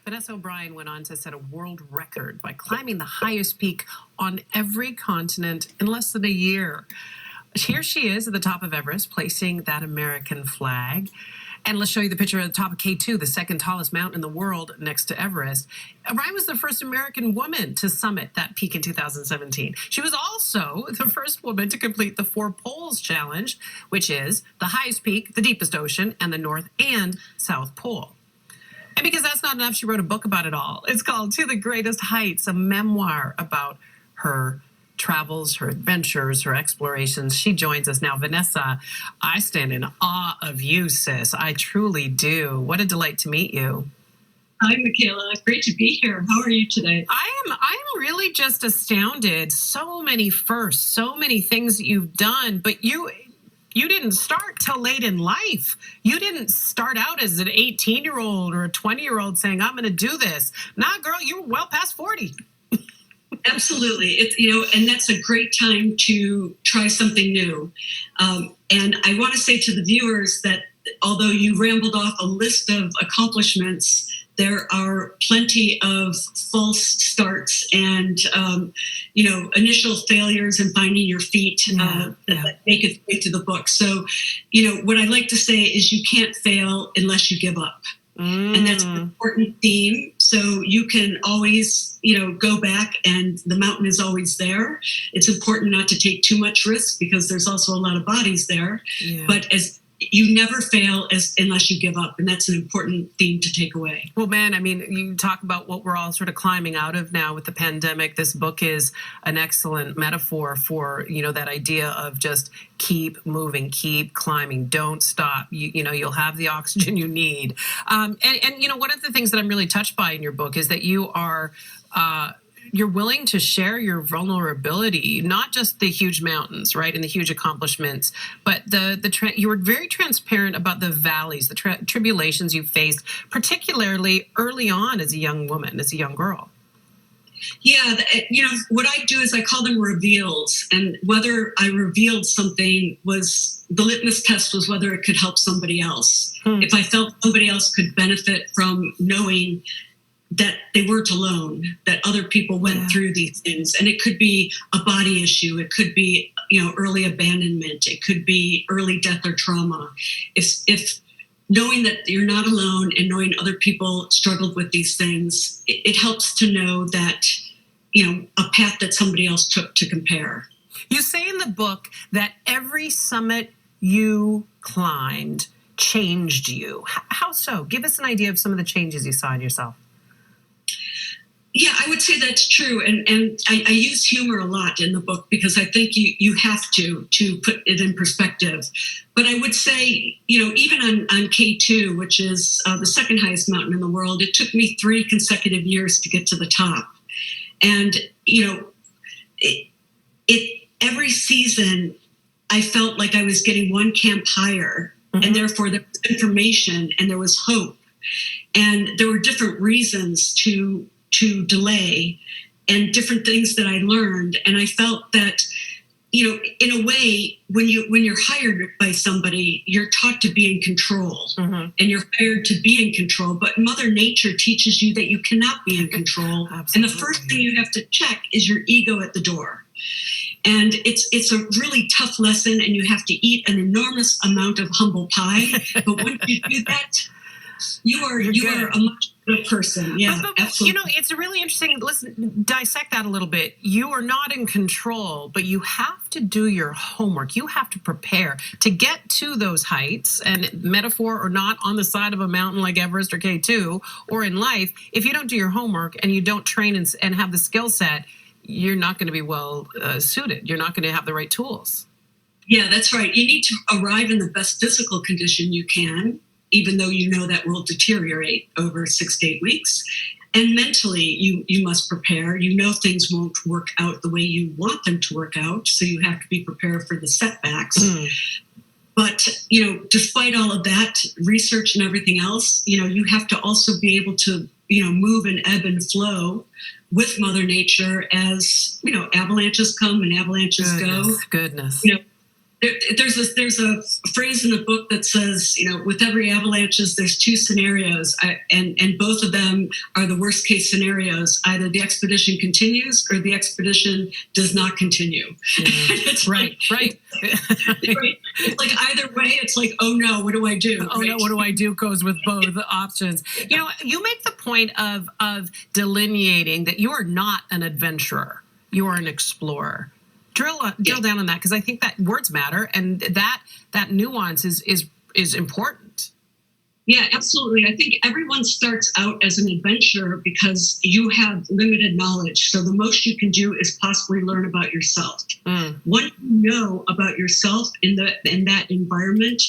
Vanessa O'Brien went on to set a world record by climbing the highest peak on every continent in less than a year. Here she is at the top of Everest, placing that American flag. And let's show you the picture at the top of K2, the second tallest mountain in the world next to Everest. O'Brien was the first American woman to summit that peak in 2017. She was also the first woman to complete the Four Poles Challenge, which is the highest peak, the deepest ocean, and the North and South Pole. And because that's not enough, she wrote a book about it all. It's called To the Greatest Heights, a memoir about her travels, her adventures, her explorations. She joins us now. Vanessa, I stand in awe of you, sis. I truly do. What a delight to meet you. Hi, Michaela. Great to be here. How are you today? I'm really just astounded. So many firsts, so many things that you've done, but you didn't start till late in life. You didn't start out as an 18-year-old or a 20-year-old saying, I'm going to do this. Nah, girl, you were well past 40. Absolutely. It's, and that's a great time to try something new. And I want to say to the viewers that although you rambled off a list of accomplishments, there are plenty of false starts and, initial failures and finding your feet that make its way to the book. So, what I like to say is you can't fail unless you give up. And that's an important theme. So you can always, go back and the mountain is always there. It's important not to take too much risk because there's also a lot of bodies there. Yeah. But as you never fail unless you give up. And that's an important theme to take away. Well, man, I mean, you talk about what we're all sort of climbing out of now with the pandemic. This book is an excellent metaphor for, that idea of just keep moving, keep climbing, don't stop. You'll have the oxygen you need. And one of the things that I'm really touched by in your book is that you are you're willing to share your vulnerability, not just the huge mountains, right, and the huge accomplishments, but you were very transparent about the valleys, the tribulations you faced, particularly early on as a young woman, as a young girl. Yeah, what I do is I call them reveals, and whether I revealed something was the litmus test was whether it could help somebody else. If I felt somebody else could benefit from knowing that they weren't alone, that other people went through these things. And it could be a body issue. It could be, early abandonment. It could be early death or trauma. If knowing that you're not alone and knowing other people struggled with these things, it helps to know that, a path that somebody else took to compare. You say in the book that every summit you climbed changed you. How so? Give us an idea of some of the changes you saw in yourself. Yeah, I would say that's true. And I use humor a lot in the book because I think you have to put it in perspective. But I would say, even on K2, which is the second highest mountain in the world, it took me 3 consecutive years to get to the top. And, every season, I felt like I was getting one camp higher. Mm-hmm. And therefore there was information and there was hope. And there were different reasons to delay and different things that I learned. And I felt that, in a way, when you're hired by somebody, you're taught to be in control, and you're hired to be in control. But Mother Nature teaches you that you cannot be in control. And the first thing you have to check is your ego at the door. And it's a really tough lesson, and you have to eat an enormous amount of humble pie. But once you do that, you are a much better person. Yeah, but, absolutely. It's really interesting. Listen, dissect that a little bit. You are not in control, but you have to do your homework. You have to prepare to get to those heights, and metaphor or not, on the side of a mountain like Everest or K2, or in life, if you don't do your homework and you don't train and have the skill set, you're not going to be well suited. You're not going to have the right tools. Yeah, that's right. You need to arrive in the best physical condition you can, even though that will deteriorate over 6 to 8 weeks. And mentally, you must prepare. Things won't work out the way you want them to work out, so you have to be prepared for the setbacks. But, despite all of that, research and everything else, you have to also be able to, move and ebb and flow with Mother Nature as, avalanches come and avalanches go. Goodness. There's a phrase in the book that says, with every avalanches, there's two scenarios, and both of them are the worst case scenarios. Either the expedition continues or the expedition does not continue. Right. It's like either way, it's like, oh no, what do I do? Oh no, what do I do goes with both options. You make the point of delineating that you are not an adventurer, you are an explorer. Drill down on that, because I think that words matter, and that nuance is important. Yeah, absolutely. I think everyone starts out as an adventurer because you have limited knowledge. So the most you can do is possibly learn about yourself. What you know about yourself in that environment,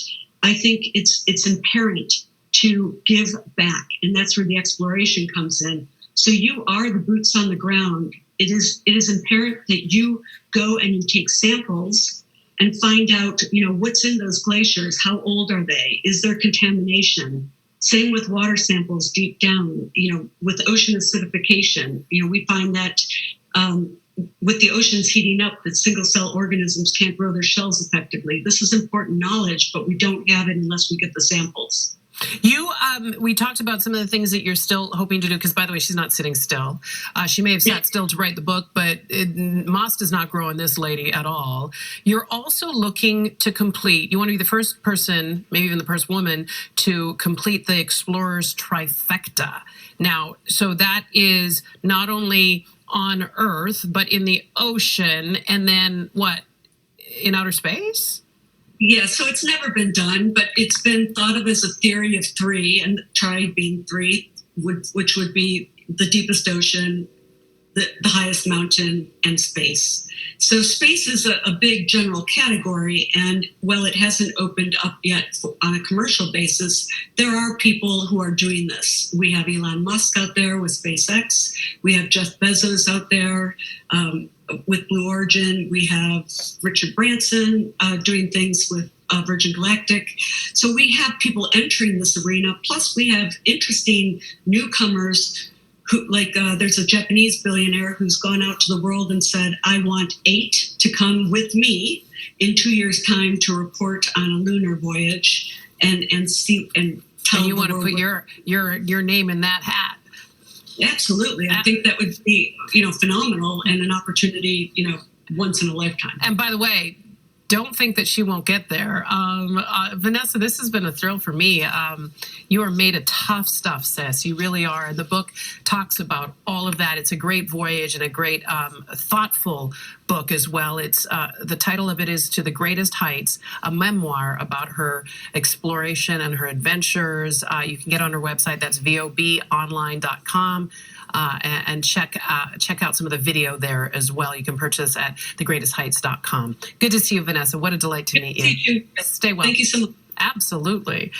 I think it's imperative to give back, and that's where the exploration comes in. So you are the boots on the ground. It is imperative that you go and you take samples and find out, what's in those glaciers. How old are they? Is there contamination? Same with water samples deep down. With ocean acidification, we find that with the oceans heating up, that single cell organisms can't grow their shells effectively. This is important knowledge, but we don't have it unless we get the samples. We talked about some of the things that you're still hoping to do, because, by the way, she's not sitting still. She may have sat still to write the book, but moss does not grow on this lady at all. You're also looking to complete, you want to be the first person, maybe even the first woman, to complete the Explorer's Trifecta. Now, so that is not only on Earth, but in the ocean, and then what, in outer space? Yeah, so it's never been done, but it's been thought of as a theory of three, and tri being three, which would be the deepest ocean, the highest mountain, and space. So space is a big general category, and while it hasn't opened up yet on a commercial basis, there are people who are doing this. We have Elon Musk out there with SpaceX. We have Jeff Bezos out there with Blue Origin. We have Richard Branson doing things with Virgin Galactic. So we have people entering this arena. Plus, we have interesting newcomers who, there's a Japanese billionaire who's gone out to the world and said, I want 8 to come with me in 2 years' time to report on a lunar voyage and see and tell. And you want to put your name in that hat. Absolutely. I think that would be, phenomenal, and an opportunity, once in a lifetime. And by the way, don't think that she won't get there. Vanessa, this has been a thrill for me. You are made of tough stuff, sis. You really are. And the book talks about all of that. It's a great voyage and a great thoughtful book as well. It's the title of it is To the Greatest Heights, a memoir about her exploration and her adventures. You can get on her website. That's vobonline.com. And check out some of the video there as well. You can purchase at thegreatestheights.com. Good to see you, Vanessa. What a delight to meet you. Thank you. Stay well. Thank you so much. Absolutely.